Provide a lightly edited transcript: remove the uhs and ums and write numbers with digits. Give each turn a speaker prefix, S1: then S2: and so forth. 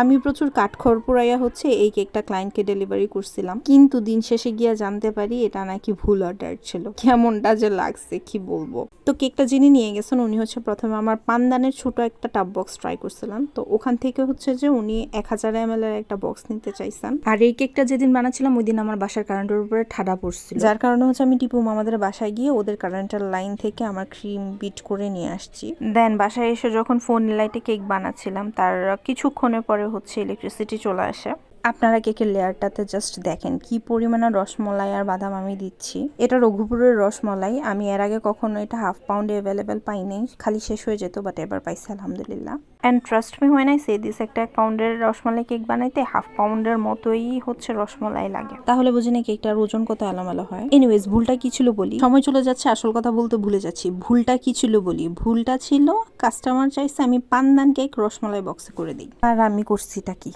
S1: আমি প্রচুর কাঠখড় পোড়াইয়া হচ্ছে এই কেকটা ক্লায়েন্টকে ডেলিভারি করছিলাম, কিন্তু দিন শেষে গিয়া জানতে পারি এটা নাকি ভুল অর্ডার ছিল। কেমনটা যে লাগছে কি বলবো। তো কেকটা যিনি নিয়ে গেছেন উনি হচ্ছে প্রথমে আমার পানদানের ছোট একটা টাব বক্স ট্রাই করছিলেন, তো ওখান থেকে হচ্ছে যে উনি 1000 ml এর একটা বক্স নিতে চাইছেন। আর এই কেকটা যেদিন বানাচ্ছিলাম ওই দিন আমার বাসার কারেন্টের উপরে ঠাডা পড়ছিল, যার কারণে হচ্ছে আমি টিপু মামাদের বাসায় গিয়ে ওদের কারেন্টের লাইন থেকে আমার ক্রিম বিট করে নিয়ে আসছি। দেন বাসায় এসে যখন ফোন লাইটে কেক বানাচ্ছিলাম তার কিছুক্ষণের পরে হচ্ছে ইলেকট্রিসিটি চলে আসে। আপনারা কেকের লেয়ারটাতে জাস্ট দেখেন কি পরিমাণে রসমলাই আর বাদাম আমি দিচ্ছি। এটা রঘুপুরের রসমলাই, আমি এর আগে কখনো এটা হাফ পাউন্ডে অ্যাভেলেবেল পাই নাই, খালি শেষ হয়ে যেত, বাট এবার পাইছি আলহামদুলিল্লাহ। And trust me when I say this, একটা 1 পাউন্ডের রসমালাই কেক বানাইতে হাফ পাউন্ডের মতোই হচ্ছে রসমলাই লাগে। তাহলে বুঝি না কেকটার ওজন কত এলোমেলো হয়। এনিওয়েজ, ভুলটা কি ছিল বলি, সময় চলে যাচ্ছে আসল কথা বলতে ভুলে যাচ্ছি। ভুলটা কি ছিল বলি, ভুলটা ছিল কাস্টমার চাইছে আমি পানদান কেক রসমালাই বক্সে করে দিই, আর আমি করছিটা কি